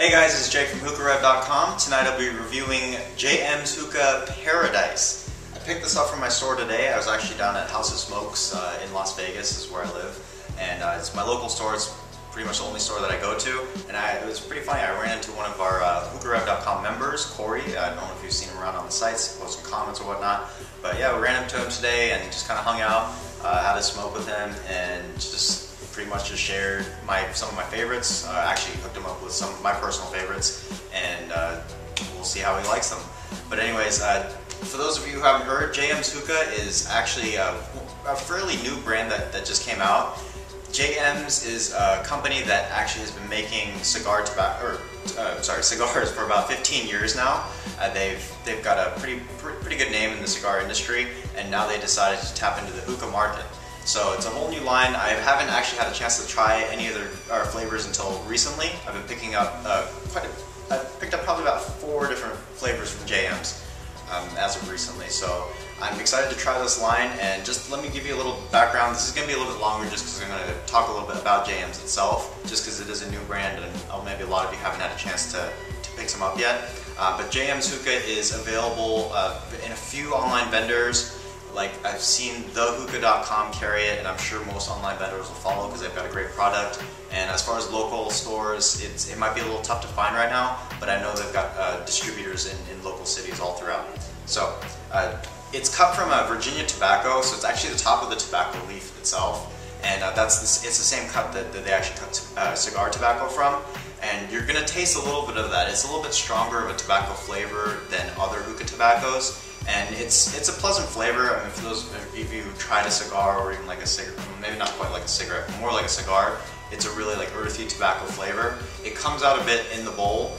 Hey guys, it's Jake from HookahRev.com. Tonight I'll be reviewing JM's Hookah Pearadise. I picked this up from my store today. I was actually down at House of Smokes in Las Vegas, is where I live. And it's my local store. It's pretty much the only store that I go to. And it was pretty funny. I ran into one of our HookahRev.com members, Corey. I don't know if you've seen him around on the sites, post some comments or whatnot. But yeah, we ran into him today and just kind of hung out, had a smoke with him, and just pretty much just shared some of my favorites. Actually hooked him up with some of my personal favorites, and we'll see how he likes them. But anyways, for those of you who haven't heard, JM's Hookah is actually a fairly new brand that just came out. JM's is a company that actually has been making cigars for about 15 years now. They've got a pretty good name in the cigar industry, and now they decided to tap into the hookah market. So it's a whole new line. I haven't actually had a chance to try any of their flavors until recently. I've been picking up I've picked up probably about 4 different flavors from JM's as of recently. So I'm excited to try this line, and just let me give you a little background. This is going to be a little bit longer just because I'm going to talk a little bit about JM's itself, just because it is a new brand and maybe a lot of you haven't had a chance to pick some up yet. But JM's Hookah is available in a few online vendors. Like, I've seen thehookah.com carry it, and I'm sure most online vendors will follow because they've got a great product. And as far as local stores, it might be a little tough to find right now, but I know they've got distributors in local cities all throughout. So it's cut from Virginia tobacco, so it's actually the top of the tobacco leaf itself, and it's the same cut that they actually cut cigar tobacco from. And you're going to taste a little bit of that. It's a little bit stronger of a tobacco flavor than other hookah tobaccos. And it's a pleasant flavor. I mean, for those of you who tried a cigar, or even like a cigarette, maybe not quite like a cigarette, but more like a cigar, it's a really like earthy tobacco flavor. It comes out a bit in the bowl,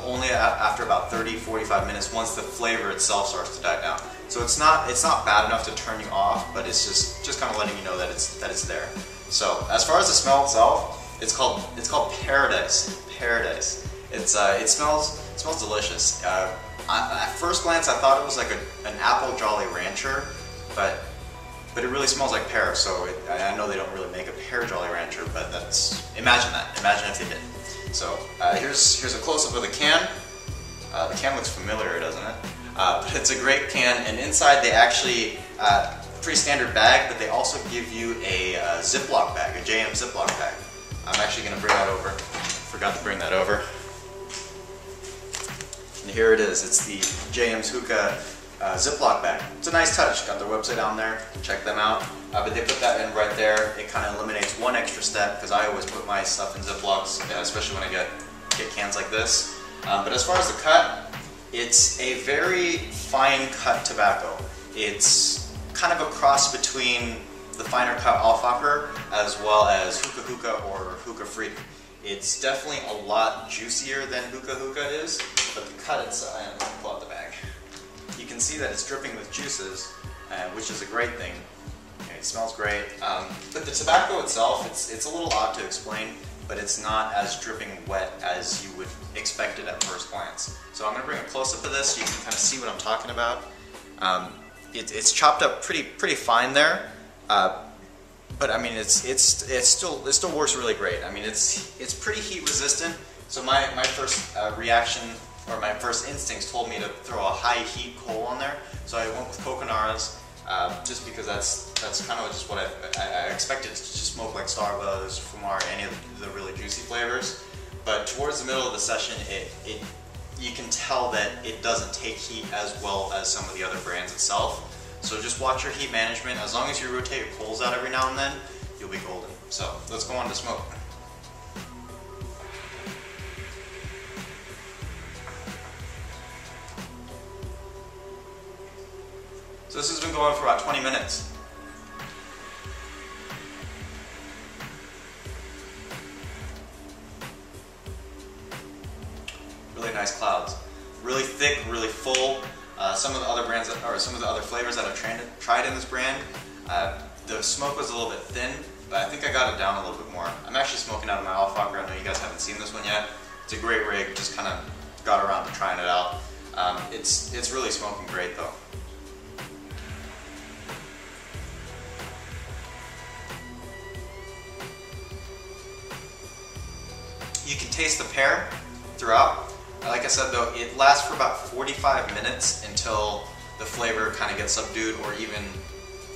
only after about 30-45 minutes, once the flavor itself starts to die down. So it's not bad enough to turn you off, but it's just kind of letting you know that it's there. So as far as the smell itself, it's called Pearadise. Pearadise. It smells delicious. At first glance, I thought it was like an apple Jolly Rancher, but it really smells like pear. So I know they don't really make a pear Jolly Rancher, but imagine that. Imagine if they did. So here's a close-up of the can. The can looks familiar, doesn't it? But it's a great can, and inside they actually pretty standard bag, but they also give you a Ziploc bag, a JM Ziploc bag. I'm actually going to bring that over. Forgot to bring that over. And here it is. It's the JM's Hookah Ziploc bag. It's a nice touch. Got their website on there. Check them out. But they put that in right there. It kind of eliminates one extra step, because I always put my stuff in Ziplocs, especially when I get cans like this. But as far as the cut, it's a very fine cut tobacco. It's kind of a cross between the finer cut Auffacher as well as Hookah or Hookah Freak. It's definitely a lot juicier than Hookah is, but the cut itself, let me pull out the bag. You can see that it's dripping with juices, which is a great thing. Okay, it smells great. But the tobacco itself, it's a little odd to explain, but it's not as dripping wet as you would expect it at first glance. So I'm going to bring a close-up of this so you can kind of see what I'm talking about. It's chopped up pretty fine there. But I mean, it still works really great. I mean, it's pretty heat resistant. So my first reaction, or my first instincts, told me to throw a high heat coal on there. So I went with Coconaras, just because that's kind of just what I expected to just smoke, like Starbucks, Fumar, any of the really juicy flavors. But towards the middle of the session, you can tell that it doesn't take heat as well as some of the other brands itself. So just watch your heat management. As long as you rotate your coals out every now and then, you'll be golden. So let's go on to smoke. So this has been going for about 20 minutes. Really nice clouds. Really thick, really full. Some of the other brands, some of the other flavors that I've tried in this brand, the smoke was a little bit thin, but I think I got it down a little bit more. I'm actually smoking out of my Auffacher. I know you guys haven't seen this one yet. It's a great rig. Just kind of got around to trying it out. It's really smoking great though. You can taste the pear. throughout. Like I said though, it lasts for about 45 minutes until the flavor kind of gets subdued, or even,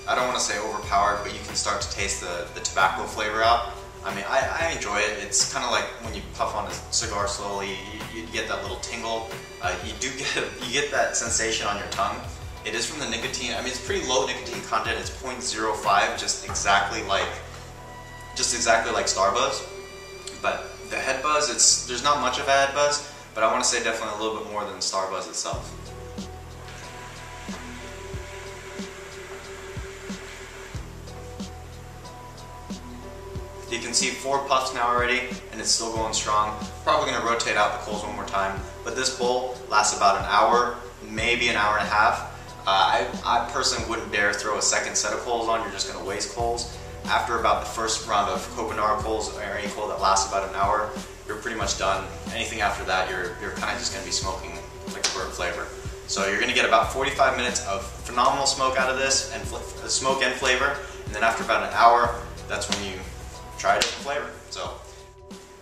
I don't want to say overpowered, but you can start to taste the tobacco flavor out. I mean, I enjoy it. It's kind of like when you puff on a cigar slowly, you get that little tingle. You get that sensation on your tongue. It is from the nicotine. I mean, it's pretty low nicotine content. It's 0.05, just exactly like Starbuzz. But the head buzz, there's not much of a head buzz, but I want to say definitely a little bit more than Starbuzz itself. You can see 4 puffs now already, and it's still going strong. Probably going to rotate out the coals one more time, but this bowl lasts about an hour, maybe an hour and a half. I personally wouldn't dare throw a second set of coals on. You're just going to waste coals. After about the first round of coconut coals, or any coal that lasts about an hour, you're pretty much done. Anything after that, you're kind of just going to be smoking like a burnt flavor. So you're going to get about 45 minutes of phenomenal smoke out of this, and smoke and flavor, and then after about an hour, that's when you try a different flavor. So,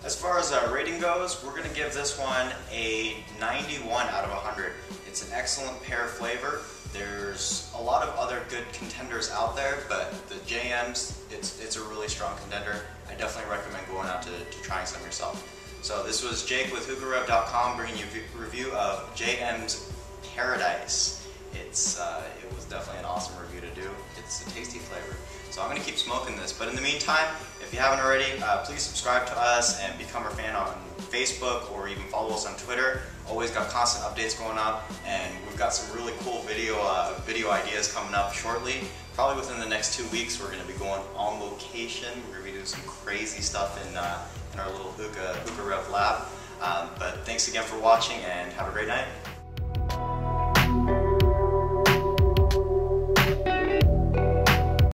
as far as rating goes, we're going to give this one a 91 out of 100. It's an excellent pear flavor. There's a lot of other good contenders out there, but the JM's, it's a really strong contender. I definitely recommend going out to trying some yourself. So this was Jake with HookahRev.com bringing you a review of JM's Pearadise. It was definitely an awesome review to do. It's a tasty flavor. So I'm going to keep smoking this, but in the meantime, if you haven't already, please subscribe to us and become a fan on Facebook, or even follow us on Twitter. Always got constant updates going up, and we've got some really cool video ideas coming up shortly. Probably within the next 2 weeks, we're going to be going on location. We're going to be doing some crazy stuff in our little HookahRev lab. But thanks again for watching, and have a great night.